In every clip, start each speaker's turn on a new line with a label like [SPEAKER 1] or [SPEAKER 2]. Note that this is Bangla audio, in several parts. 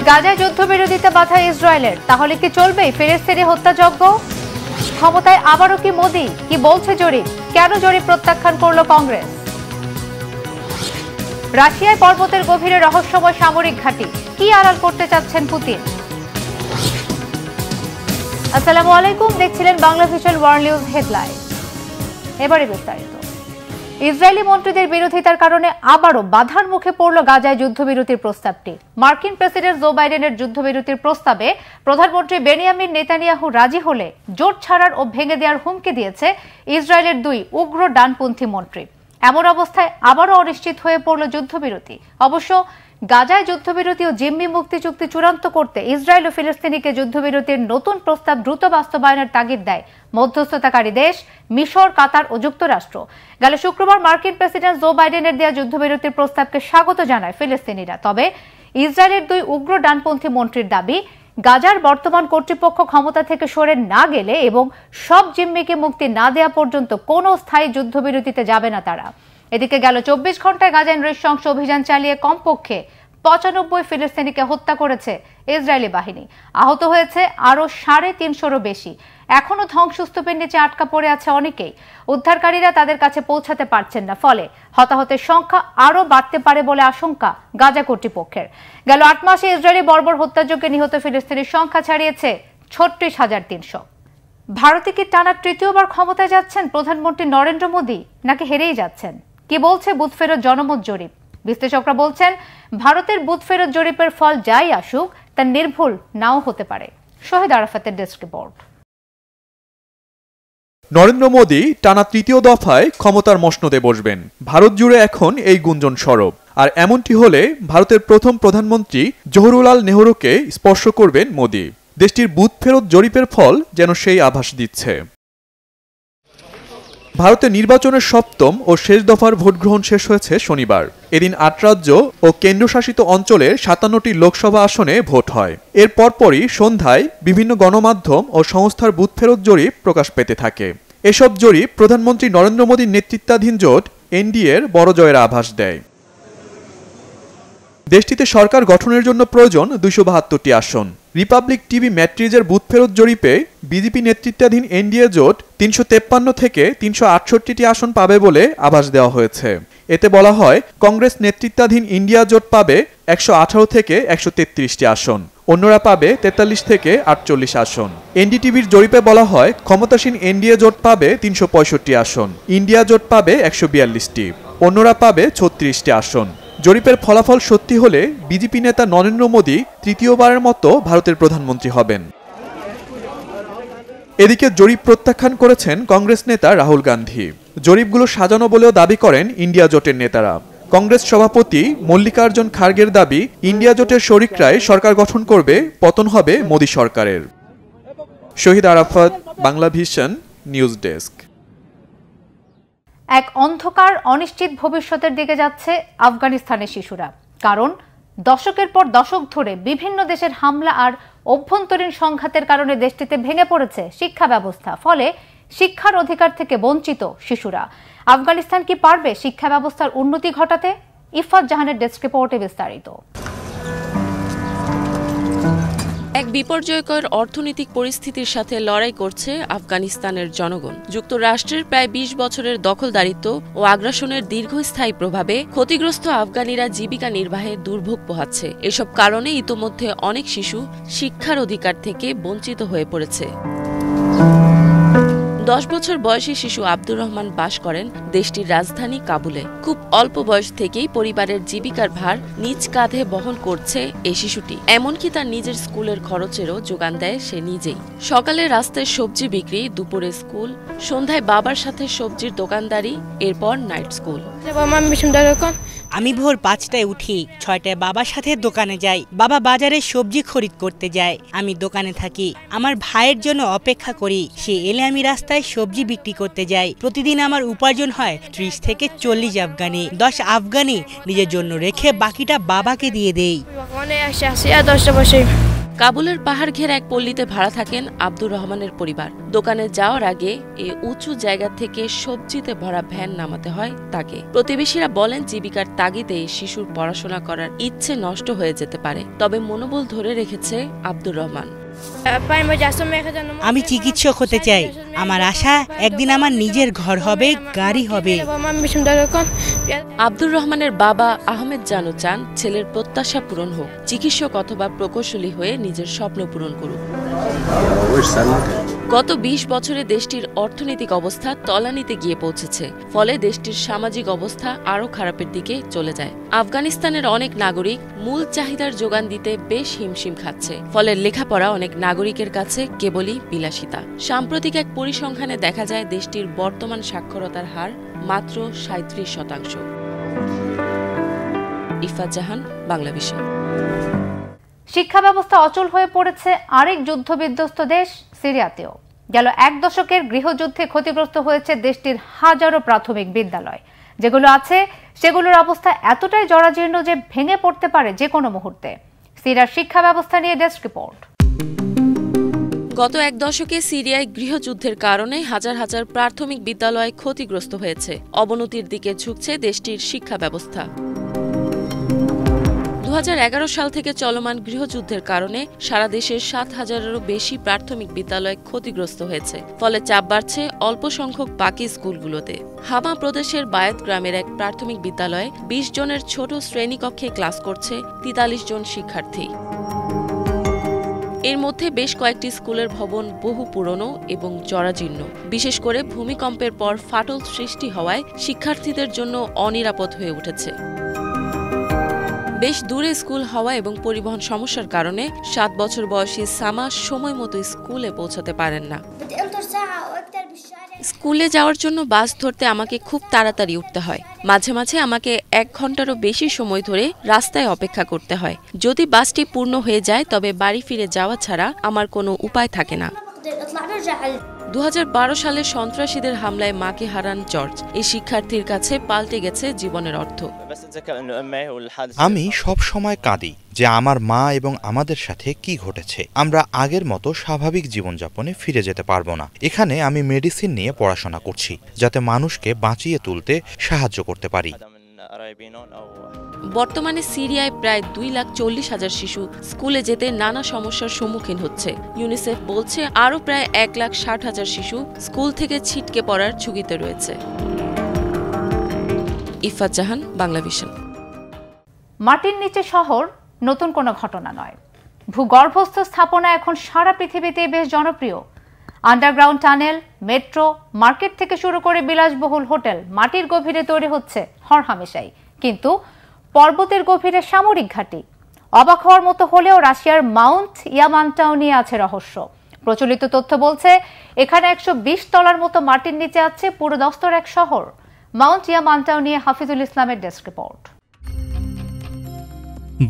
[SPEAKER 1] গাজায় যুদ্ধবিরতিতে বাধা ইসরায়েলের, তাহলে কি চলবে ফিলিস্তিনি হত্যাযজ্ঞ? ক্ষমতায় আবারও কি মোদি? কি বলছে জরিপ? কেন জরিপ প্রত্যাখ্যান করল কংগ্রেস? রাশিয়ায় পর্বতের গভীরে রহস্যময় সামরিক ঘাঁটি, কি আড়াল করতে চাচ্ছেন পুতিন? আসসালামু আলাইকুম, দেখছিলেন Bangla vision world news headline. এবারে বিস্তারিত। ইসরায়েলি মন্ত্রীদের বিরোধিতার কারণে আবারও বাধার মুখে পড়ল গাজায় যুদ্ধবিরতির প্রস্তাবটি। মার্কিন প্রেসিডেন্ট জো বাইডেনের যুদ্ধবিরতির প্রস্তাবে প্রধানমন্ত্রী বেনিয়ামিন নেতানিয়াহু রাজি হলে জোট ছাড়ার ও ভেঙে দেওয়ার হুমকি দিয়েছে ইসরায়েলের দুই উগ্র ডানপন্থী মন্ত্রী। এমন অবস্থায় আবারও অনিশ্চিত হয়ে পড়ল যুদ্ধবিরতি। অবশ্য গাজায় যুদ্ধবিরতি ও জিম্মি মুক্তি চুক্তি চূড়ান্ত করতে ইসরায়েল ও ফিলিস্তিনিকে যুদ্ধবিরতির নতুন প্রস্তাব দ্রুত বাস্তবায়নের তাগিদ দেয় মধ্যস্থতাকারী দেশ মিশর, কাতার ও যুক্তরাষ্ট্র। গেল শুক্রবার মার্কিন প্রেসিডেন্ট জো বাইডেনের দেওয়া যুদ্ধবিরতির প্রস্তাবকে স্বাগত জানায় ফিলিস্তিনিরা। তবে ইসরায়েলের দুই উগ্র ডানপন্থী মন্ত্রীর দাবি, গাজার বর্তমান কর্তৃপক্ষ ক্ষমতা থেকে সরে না গেলে এবং সব জিম্মিকে মুক্তি না দেওয়া পর্যন্ত কোনো স্থায়ী যুদ্ধবিরতিতে যাবে না তারা। এদিকে গেল 24 ঘন্টায় গাজায় নৃশংস অভিযান চালিয়ে কমপক্ষে 95 ফিলিস্তিনিকে হত্যা করেছে ইসরায়েলি বাহিনী। আহত হয়েছে আরও 350-রও বেশি। এখনও ধ্বংসস্তূপের নিচে আটকা পড়ে আছে অনেকেই। উদ্ধারকারীরা তাদের কাছে পৌঁছাতে পারছেন না, ফলে হতাহতের সংখ্যা আরও বাড়তে পারে বলে আশঙ্কা গাজা কর্তৃপক্ষের। গেল 8 মাসে ইসরায়েলি বর্বর হত্যাযজ্ঞে নিহত ফিলিস্তিনির সংখ্যা ছাড়িয়েছে 36,300। ভারতে কি টানা তৃতীয়বার ক্ষমতায় যাচ্ছেন প্রধানমন্ত্রী নরেন্দ্র মোদী, নাকি হেরেই যাচ্ছেন? কি বলছে বুথফেরত জনমত জরিপ? বিশ্লেষকরা বলছেন, ভারতের বুথফেরত জরিপের ফল যাই আসুক তা নির্ভুল নাও হতে পারে। শহীদ আরাফাতের ডেস্ক রিপোর্ট।
[SPEAKER 2] নরেন্দ্র মোদী টানা তৃতীয় দফায় ক্ষমতার মসনদে বসবেন। ভারত জুড়ে এখন এই গুঞ্জন সরব। আর এমনটি হলে ভারতের প্রথম প্রধানমন্ত্রী জওহরলাল নেহরুকে স্পর্শ করবেন মোদী। দেশটির বুথফেরত জরিপের ফল যেন সেই আভাস দিচ্ছে। ভারতের নির্বাচনের সপ্তম ও শেষ দফার ভোট গ্রহণ শেষ হয়েছে শনিবার। এদিন 8 রাজ্য ও কেন্দ্রশাসিত অঞ্চলের 57টি লোকসভা আসনে ভোট হয়। এর পরপরই সন্ধ্যায় বিভিন্ন গণমাধ্যম ও সংস্থার বুথফেরত জরিপ প্রকাশ পেতে থাকে। এসব জরিপ প্রধানমন্ত্রী নরেন্দ্র মোদীর নেতৃত্বাধীন জোট এনডিএর বড় জয়ের আভাস দেয়। দেশটিতে সরকার গঠনের জন্য প্রয়োজন 272টি আসন। রিপাবলিক টিভি ম্যাট্রিজের বুথফেরত জরিপে বিজেপি নেতৃত্বাধীন এনডিএ জোট 353 থেকে 368টি আসন পাবে বলে আভাস দেওয়া হয়েছে। এতে বলা হয়, কংগ্রেস নেতৃত্বাধীন ইন্ডিয়া জোট পাবে 118 থেকে 133টি আসন, অন্যরা পাবে 43 থেকে 48 আসন। এনডিটিভির জরিপে বলা হয়, ক্ষমতাসীন এনডিএ জোট পাবে 365 আসন, ইন্ডিয়া জোট পাবে 142টি, অন্যরা পাবে 36টি আসন। জরিপের ফলাফল সত্যি হলে বিজেপি নেতা নরেন্দ্র মোদী তৃতীয়বারের মতো ভারতের প্রধানমন্ত্রী হবেন। এদিকে জরিপ প্রত্যাখ্যান করেছেন কংগ্রেস নেতা রাহুল গান্ধী। জরিপগুলো সাজানো বলেও দাবি করেন ইন্ডিয়া জোটের নেতারা। কংগ্রেস সভাপতি মল্লিকার্জুন খার্গের দাবি, ইন্ডিয়া জোটের শরিকরাই সরকার গঠন করবে, পতন হবে মোদী সরকারের। Shahid Arafat, Bangla vision news desk.
[SPEAKER 1] এক অন্ধকার অনিশ্চিত ভবিষ্যতের দিকে যাচ্ছে আফগানিস্তানের শিশুরা। কারণ দশকের পর দশক ধরে বিভিন্ন দেশের হামলা আর অভ্যন্তরীণ সংঘাতের কারণে দেশটিতে ভেঙে পড়েছে শিক্ষা ব্যবস্থা। ফলে শিক্ষার অধিকার থেকে বঞ্চিত শিশুরা। আফগানিস্তান কি পারবে শিক্ষা ব্যবস্থার উন্নতি ঘটাতে? ইফাত জাহানের ডেস্ক রিপোর্টে বিস্তারিত।
[SPEAKER 3] এক বিপর্যয়কর অর্থনৈতিক পরিস্থিতির সাথে লড়াই করছে আফগানিস্তানের জনগণ। যুক্তরাষ্ট্রের প্রায় 20 বছরের দখলদারিত্ব ও আগ্রাসনের দীর্ঘস্থায়ী প্রভাবে ক্ষতিগ্রস্ত আফগানিরা জীবিকা নির্বাহে দুর্ভোগ পোহাচ্ছে। এসব কারণে ইতোমধ্যে অনেক শিশু শিক্ষার অধিকার থেকে বঞ্চিত হয়ে পড়েছে। 10 বছর বয়সী শিশু আব্দুর রহমান বাস করেন দেশটির রাজধানী কাবুলে। খুব অল্প বয়স থেকেই পরিবারের জীবিকার ভার নিজ কাঁধে বহন করছে এই শিশুটি। এমনকি তার নিজের স্কুলের খরচেরও যোগান দেয় সে নিজেই। সকালে রাস্তায় সবজি বিক্রি, দুপুরে স্কুল, সন্ধ্যায় বাবার সাথে সবজির দোকানদারি, এরপর নাইট স্কুল।
[SPEAKER 4] আমি ভোর 5টায় উঠি, 6টায় বাবার সাথে দোকানে যাই। বাবা বাজারে সবজি খরিদ করতে যায়, আমি দোকানে থাকি। আমার ভাইয়ের জন্য অপেক্ষা করি, সে এলে আমি রাস্তায় সবজি বিক্রি করতে যাই। প্রতিদিন আমার উপার্জন হয় 30 থেকে 40 আফগানি। 10 আফগানি নিজের জন্য রেখে বাকিটা বাবাকে দিয়ে দেই।
[SPEAKER 3] কাবুলের পাহাড় ঘেরা এক পল্লীতে ভাড়া থাকেন আব্দুর রহমানের পরিবার। দোকানে যাওয়ার আগে এই উঁচু জায়গা থেকে সবজিতে ভরা ভ্যান নামাতে হয় তাকে। প্রতিবেশীরা বলেন জীবিকার তাগিদে শিশুর পড়াশোনা করার ইচ্ছে নষ্ট হয়ে যেতে পারে, তবে মনোবল ধরে রেখেছে আব্দুর রহমান।
[SPEAKER 4] আমি চিকিৎসক হতে চাই। আমার আশা একদিন আমার নিজের ঘর হবে, গাড়ি হবে।
[SPEAKER 3] আব্দুর রহমানের বাবা আহমেদ জানু চান ছেলের প্রত্যাশা পূরণ হোক, চিকিৎসক অথবা প্রকৌশলী হয়ে নিজের স্বপ্ন পূরণ করুক। গত ২০ বছরে দেশটির অর্থনৈতিক অবস্থা তলানিতে গিয়ে পৌঁছেছে, ফলে দেশটির সামাজিক অবস্থা আরও খারাপের দিকে চলে যায়। আফগানিস্তানের অনেক নাগরিক মূল চাহিদার যোগান দিতে বেশ হিমশিম খাচ্ছে, ফলে লেখাপড়া অনেক নাগরিকের কাছে কেবলই বিলাসিতা। সাম্প্রতিক এক পরিসংখ্যানে দেখা যায় দেশটির বর্তমান সাক্ষরতার হার মাত্র ৩৭%। ইফাত জাহান, বাংলা বিষয়।
[SPEAKER 1] শিক্ষা ব্যবস্থা অচল হয়ে পড়েছে আরেক যুদ্ধবিধ্বস্ত দেশ সিরিয়াতেও। গেল এক দশকের গৃহযুদ্ধে ক্ষতিগ্রস্ত হয়েছে দেশটির হাজারো প্রাথমিক বিদ্যালয়। যেগুলো আছে সেগুলোর অবস্থা এতটাই জরাজীর্ণ যে ভেঙে পড়তে পারে যে কোনো মুহূর্তে। সিরিয়ার শিক্ষা ব্যবস্থা নিয়ে ডেস্ক রিপোর্ট।
[SPEAKER 3] গত এক দশকে সিরিয়ায় গৃহযুদ্ধের কারণে হাজার হাজার প্রাথমিক বিদ্যালয় ক্ষতিগ্রস্ত হয়েছে। অবনতির দিকে ঝুঁকছে দেশটির শিক্ষা ব্যবস্থা। ২০১১ সাল থেকে চলমান গৃহযুদ্ধের কারণে সারা দেশের ৭,০০০-এরও বেশি প্রাথমিক বিদ্যালয় ক্ষতিগ্রস্ত হয়েছে, ফলে চাপ বাড়ছে অল্প সংখ্যক বাকি স্কুলগুলোতে। হামা প্রদেশের বায়েত গ্রামের এক প্রাথমিক বিদ্যালয়ে ২০ জনের ছোট শ্রেণীকক্ষে ক্লাস করছে ৪৩ জন শিক্ষার্থী। এর মধ্যে বেশ কয়েকটি স্কুলের ভবন বহু পুরনো এবং জরাজীর্ণ। বিশেষ করে ভূমিকম্পের পর ফাটল সৃষ্টি হওয়ায় শিক্ষার্থীদের জন্য অনিরাপদ হয়ে উঠেছে। বেশ দূরে স্কুল হওয়া এবং পরিবহন সমস্যার কারণে ৭ বছর বয়সী সামা সময় মতো স্কুলে পৌঁছাতে পারেন না। স্কুলে যাওয়ার জন্য বাস ধরতে আমাকে খুব তাড়াতাড়ি উঠতে হয়। মাঝে মাঝে আমাকে ১ ঘন্টারও বেশি সময় ধরে রাস্তায় অপেক্ষা করতে হয়। যদি বাসটি পূর্ণ হয়ে যায় তবে বাড়ি ফিরে যাওয়া ছাড়া আমার কোনো উপায় থাকে না। ২০১২ সালে সন্ত্রাসীদের হামলায় মাকে হারান জর্জ। এই শিক্ষার্থীর কাছে পাল্টে গেছে জীবনের অর্থ।
[SPEAKER 5] আমি সব সময় কাঁদি যে আমার মা এবং আমাদের সাথে কি ঘটেছে। আমরা আগের মতো স্বাভাবিক জীবনযাপনে ফিরে যেতে পারবো না। এখানে আমি মেডিসিন নিয়ে পড়াশোনা করছি যাতে মানুষকে বাঁচিয়ে তুলতে সাহায্য করতে পারি।
[SPEAKER 3] বর্তমানে সিরিয়ায় প্রায় ২,৪০,০০০ শিশু স্কুলে যেতে নানা সমস্যার সম্মুখীন হচ্ছে। ইউনিসেফ বলছে আরও প্রায় ১,৬০,০০০ শিশু স্কুল থেকে ছিটকে পড়ার ঝুঁকিতে রয়েছে। ইফাত জাহান, বাংলা ভিশন।
[SPEAKER 1] মাটির নিচে শহর নতুন কোনো ঘটনা নয়। ভূগর্ভস্থ স্থাপনা এখন সারা পৃথিবীতে বেশ জনপ্রিয়। আন্ডারগ্রাউন্ড টানেল, মেট্রো, মার্কেট থেকে শুরু করে বিলাসবহুল হোটেল মাটির গভীরে তৈরি হচ্ছে হরহামেশাই। কিন্তু পর্বতের গভীরে সামরিক ঘাঁটি। অবাক হওয়ার মতো হলেও রাশিয়ার মাউন্ট ইয়ামানটাও নিয়ে আছে রহস্য। প্রচলিত তথ্য বলছে এখানে ১২০ তলার মতো মাটির নিচে আছে পুরো দস্তর এক শহর। মাউন্ট ইয়ামানটাও নিয়ে হাফিজুল ইসলামের ডেস্ক রিপোর্ট।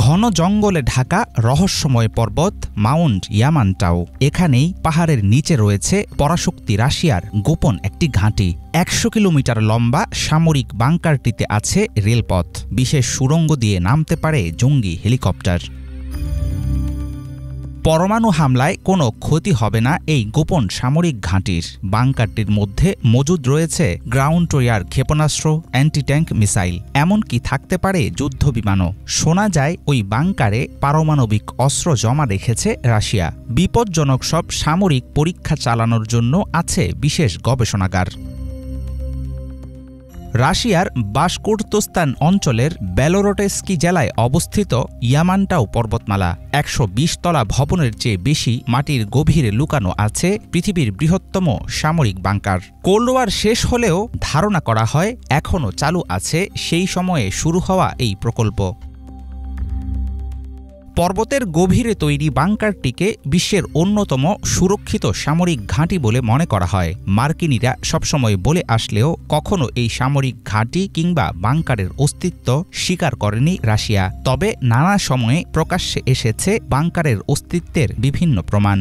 [SPEAKER 6] ঘন জঙ্গলে ঢাকা রহস্যময় পর্বত মাউন্ট ইয়ামানটাও। এখানেই পাহাড়ের নিচে রয়েছে পরাশক্তি রাশিয়ার গোপন একটি ঘাঁটি। ১০০ কিলোমিটার লম্বা সামরিক বাংকারটিতে আছে রেলপথ। বিশেষ সুড়ঙ্গ দিয়ে নামতে পারে জঙ্গি হেলিকপ্টার। পরমাণু হামলায় কোনো ক্ষতি হবে না এই গোপন সামরিক ঘাঁটির। বাংকারটির মধ্যে মজুদ রয়েছে গ্রাউন্ড ওয়ার ক্ষেপণাস্ত্র, অ্যান্টি ট্যাঙ্ক মিসাইল, এমনকি থাকতে পারে যুদ্ধবিমানও। শোনা যায় ওই বাংকারে পারমাণবিক অস্ত্র জমা রেখেছে রাশিয়া। বিপজ্জনক সব সামরিক পরীক্ষা চালানোর জন্য আছে বিশেষ গবেষণাগার। রাশিয়ার বাশকোর্তস্তান অঞ্চলের বেলোরোটেস্কি জেলায় অবস্থিত ইয়ামানটাও পর্বতমালা। ১২০ তলা ভবনের চেয়ে বেশি মাটির গভীরে লুকানো আছে পৃথিবীর বৃহত্তম সামরিক বাংকার। কোল্ড ওয়ার শেষ হলেও ধারণা করা হয় এখনও চালু আছে সেই সময়ে শুরু হওয়া এই প্রকল্প। পর্বতের গভীরে তৈরি বাংকারটিকে বিশ্বের অন্যতম সুরক্ষিত সামরিক ঘাঁটি বলে মনে করা হয়। মার্কিনীরা সবসময় বলে আসলেও কখনো এই সামরিক ঘাঁটি কিংবা বাংকারের অস্তিত্ব স্বীকার করেনি রাশিয়া। তবে নানা সময়ে প্রকাশ্যে এসেছে বাংকারের অস্তিত্বের বিভিন্ন প্রমাণ।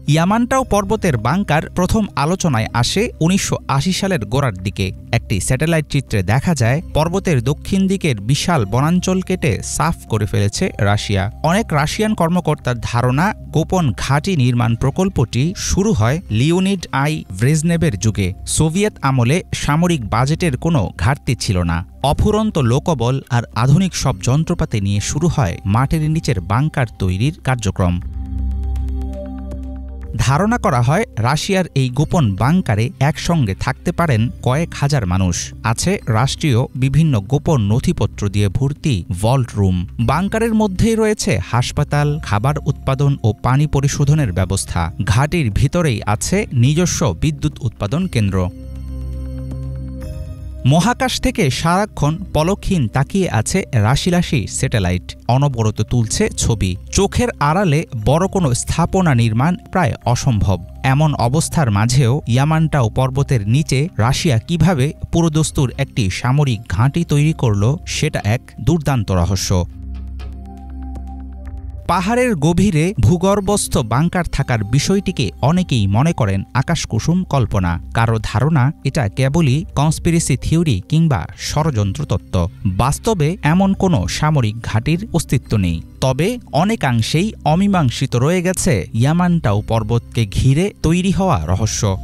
[SPEAKER 6] ইয়ামানটাও পর্বতের বাংকার প্রথম আলোচনায় আসে ১৯৮০ সালের গোড়ার দিকে। একটি স্যাটেলাইট চিত্রে দেখা যায় পর্বতের দক্ষিণ দিকের বিশাল বনাঞ্চল কেটে সাফ করে ফেলেছে রাশিয়া। অনেক রাশিয়ান কর্মকর্তার ধারণা গোপন ঘাঁটি নির্মাণ প্রকল্পটি শুরু হয় লিওনিড আই ব্রেজনেভের যুগে। সোভিয়েত আমলে সামরিক বাজেটের কোনো ঘাটতি ছিল না। অফুরন্ত লোকবল আর আধুনিক সব যন্ত্রপাতি নিয়ে শুরু হয় মাটির নিচের বাংকার তৈরির কার্যক্রম। ধারণা করা হয় রাশিয়ার এই গোপন বাংকারে একসঙ্গে থাকতে পারেন কয়েক হাজার মানুষ। আছে রাষ্ট্রীয় বিভিন্ন গোপন নথিপত্র দিয়ে ভর্তি ভল্ট রুম। বাংকারের মধ্যেই রয়েছে হাসপাতাল, খাবার উৎপাদন ও পানি পরিশোধনের ব্যবস্থা। ঘাঁটির ভিতরেই আছে নিজস্ব বিদ্যুৎ উৎপাদন কেন্দ্র। মহাকাশ থেকে সারাক্ষণ পলকহীন তাকিয়ে আছে রাশি স্যাটেলাইট, অনবরত তুলছে ছবি। চোখের আড়ালে বড় কোনো স্থাপনা নির্মাণ প্রায় অসম্ভব। এমন অবস্থার মাঝেও ইয়ামানটাও পর্বতের নিচে রাশিয়া কিভাবে পুরোদস্তুর একটি সামরিক ঘাঁটি তৈরি করল সেটা এক দুর্দান্ত রহস্য। পাহাড়ের গভীরে ভূগর্ভস্থ বাংকার থাকার বিষয়টিকে অনেকেই মনে করেন আকাশকুসুম কল্পনা। কারো ধারণা এটা কেবলই কনস্পিরেসি থিওরি কিংবা ষড়যন্ত্র তত্ত্ব। বাস্তবে এমন কোনো সামরিক ঘাঁটির অস্তিত্ব নেই। তবে অনেকাংশেই অমীমাংসিত রয়ে গেছে ইয়ামানটাও পর্বতকে ঘিরে তৈরি হওয়া রহস্য।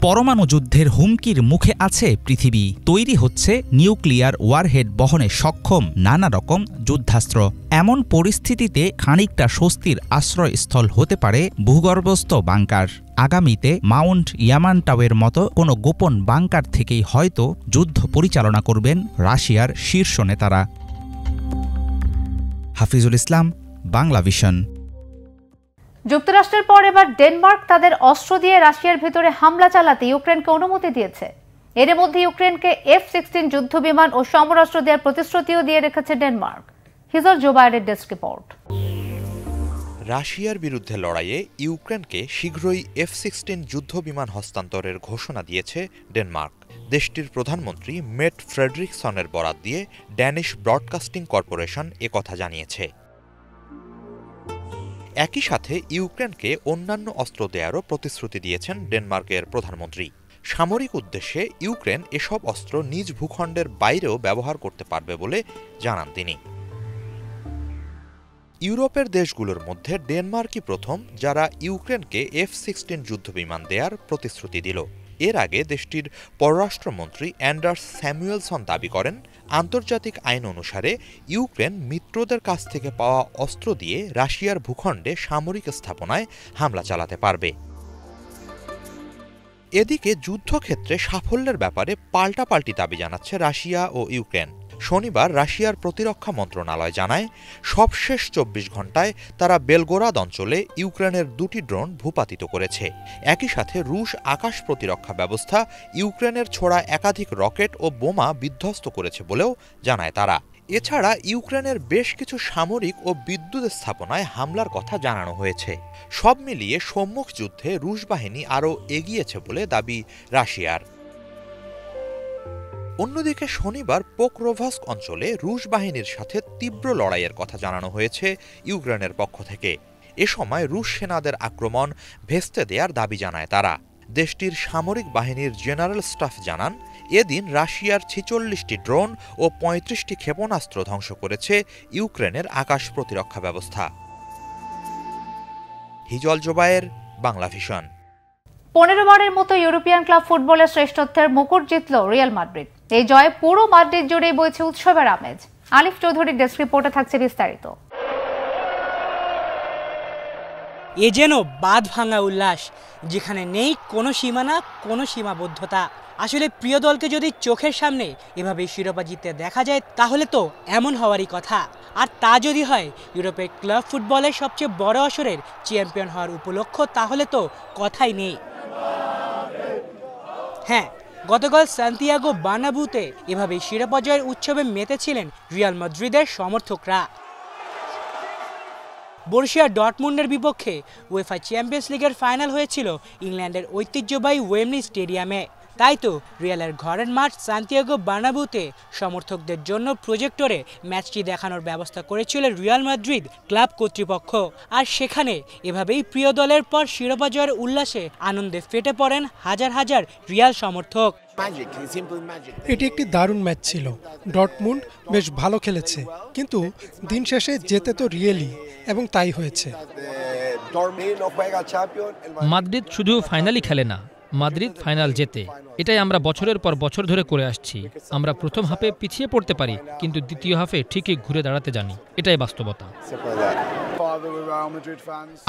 [SPEAKER 6] পরমাণু যুদ্ধের হুমকির মুখে আছে পৃথিবী। তৈরি হচ্ছে নিউক্লিয়ার ওয়ারহেড বহনে সক্ষম নানা রকম যুদ্ধাস্ত্র। এমন পরিস্থিতিতে খানিকটা স্বস্তির আশ্রয়স্থল হতে পারে ভূগর্ভস্থ বাংকার। আগামীতে মাউন্ট ইয়ামানটাওয়ের মতো কোনো গোপন বাংকার থেকেই হয়তো যুদ্ধ পরিচালনা করবেন রাশিয়ার শীর্ষ নেতারা। হাফিজুল ইসলাম, বাংলা ভিশন।
[SPEAKER 1] যুক্তরাষ্ট্রের পর এবার ডেনমার্ক তাদের অস্ত্র দিয়ে রাশিয়ার ভেতরে হামলা চালাতে ইউক্রেনকে অনুমতি দিয়েছে। এর মধ্যে ইউক্রেনকে F-16 যুদ্ধবিমান ও সমরাস্ত্র দেওয়ার প্রতিশ্রুতিও দিয়ে রেখেছে Denmark. Hijol Zobayer desk report.
[SPEAKER 5] রাশিয়ার বিরুদ্ধে লড়াইয়ে ইউক্রেনকে শীঘ্রই F-16 যুদ্ধবিমান হস্তান্তরের ঘোষণা দিয়েছে ডেনমার্ক। দেশটির প্রধানমন্ত্রী মেট ফ্রেডরিকসনের বরাত দিয়ে ড্যানিশ ব্রডকাস্টিং কর্পোরেশন একথা জানিয়েছে। একই সাথে ইউক্রেনকে অন্যান্য অস্ত্র দেয়ারও প্রতিশ্রুতি দিয়েছেন ডেনমার্কের প্রধানমন্ত্রী। সামরিক উদ্দেশ্যে ইউক্রেন এসব অস্ত্র নিজ ভূখণ্ডের বাইরেও ব্যবহার করতে পারবে বলে জানান তিনি। ইউরোপের দেশগুলোর মধ্যে ডেনমার্কই প্রথম যারা ইউক্রেনকে F-16 যুদ্ধবিমান দেয়ার প্রতিশ্রুতি দিল। এর আগে দেশটির পররাষ্ট্রমন্ত্রী অ্যান্ডার্স স্যামুয়েলসন দাবি করেন, আন্তর্জাতিক আইন অনুসারে ইউক্রেন মিত্রদের কাছ থেকে পাওয়া অস্ত্র দিয়ে রাশিয়ার ভূখণ্ডে সামরিক স্থাপনায় হামলা চালাতে পারবে। এদিকে যুদ্ধক্ষেত্রে সাফল্যের ব্যাপারে পাল্টাপাল্টি দাবি জানাচ্ছে রাশিয়া ও ইউক্রেন। শনিবার রাশিয়ার প্রতিরক্ষা মন্ত্রণালয় জানায়, সবশেষ ২৪ ঘণ্টায় তারা বেলগোরাদ অঞ্চলে ইউক্রেনের ২টি ড্রোন ভূপাতিত করেছে। একই সাথে রুশ আকাশ প্রতিরক্ষা ব্যবস্থা ইউক্রেনের ছোড়া একাধিক রকেট ও বোমা বিধ্বস্ত করেছে বলেও জানায় তারা। এছাড়া ইউক্রেনের বেশ কিছু সামরিক ও বিদ্যুৎ স্থাপনায় হামলার কথা জানানো হয়েছে। সব মিলিয়ে সম্মুখ যুদ্ধে রুশ বাহিনী আরও এগিয়েছে বলে দাবি রাশিয়ার। অন্যদিকে শনিবার পোক্রোভস্ক অঞ্চলে রুশ বাহিনীর সাথে তীব্র লড়াইয়ের কথা জানানো হয়েছে ইউক্রেনের পক্ষ থেকে। এ সময় রুশ সেনাদের আক্রমণ ভেস্তে দেওয়ার দাবি জানায় তারা। দেশটির সামরিক বাহিনীর জেনারেল স্টাফ জানান, এদিন রাশিয়ার ৪৬টি ড্রোন ও ৩৫টি ক্ষেপণাস্ত্র ধ্বংস করেছে ইউক্রেনের আকাশ প্রতিরক্ষা ব্যবস্থা। হিজল জোবায়ের, বাংলা ভিশন।
[SPEAKER 1] ১৫ বারের মতো ইউরোপিয়ান ক্লাব ফুটবলের শ্রেষ্ঠত্বের মুকুট জিতল রিয়াল মাদ্রিদ। এই জয়ে পুরো মাদ্রিদ জুড়েই বইছে উৎসবের আমেজ। আলিফ চৌধুরীর ডেস্ক রিপোর্টে থাকছে বিস্তারিত।
[SPEAKER 4] এ যেন বাঁধ ভাঙা উল্লাস, যেখানে নেই কোনো সীমানা, কোনো সীমাবদ্ধতা। আসলে প্রিয় দলকে যদি চোখের সামনে এভাবে শিরোপা জিততে দেখা যায় তাহলে তো এমন হওয়ারই কথা। আর তা যদি হয় ইউরোপের ক্লাব ফুটবলের সবচেয়ে বড় আসরের চ্যাম্পিয়ন হওয়ার উপলক্ষ, তাহলে তো কথাই নেই। হ্যাঁ, গতকাল সান্তিয়াগো বার্নাব্যুতে এভাবে শিরোপা জয়ের উৎসবে মেতেছিলেন রিয়াল মাদ্রিদের সমর্থকরা। বরুসিয়া ডর্টমুন্ডের বিপক্ষে উয়েফা চ্যাম্পিয়ন্স লিগের ফাইনাল হয়েছিল ইংল্যান্ডের ঐতিহ্যবাহী ওয়েমব্লি স্টেডিয়ামে। তাই তো রিয়ালের ঘরের মাঠ সান্তিয়াগো বার্নাব্যুতে সমর্থকদের জন্য প্রজেক্টরে ম্যাচটি দেখানোর ব্যবস্থা করেছিল রিয়াল মাদ্রিদ ক্লাব কর্তৃপক্ষ। আর সেখানে এভাবেই প্রিয় দলের পর শিরোপা জয়ের উল্লাসে আনন্দে ফেটে পড়েন হাজার হাজার রিয়াল সমর্থক।
[SPEAKER 7] এটি একটি দারুণ ম্যাচ ছিল। ডর্টমুন্ড বেশ ভালো খেলেছে, কিন্তু দিন শেষে জেতে তো রিয়েলই, এবং তাই হয়েছে।
[SPEAKER 8] মাদ্রিদ শুধু ফাইনালই খেলে না, মাদ্রিদ ফাইনাল জেতে। এটাই আমরা বছরের পর বছর ধরে করে আসছি। আমরা প্রথম হাফে পিছিয়ে পড়তে পারি, কিন্তু দ্বিতীয় হাফে ঠিকই ঘুরে দাঁড়াতে জানি। এটাই বাস্তবতা।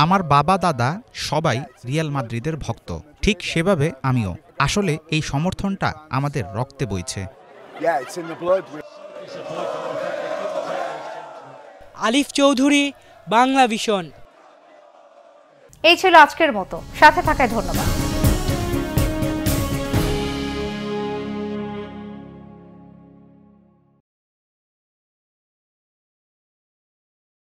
[SPEAKER 6] আমার বাবা দাদা সবাই রিয়াল মাদ্রিদের ভক্ত, ঠিক সেভাবে আমিও। আসলে এই সমর্থনটা আমাদের রক্তে বইছে।
[SPEAKER 4] আলিফ চৌধুরী, বাংলা ভিশন।
[SPEAKER 1] এই ছিল আজকের মতো, সাথে থাকায় ধন্যবাদ।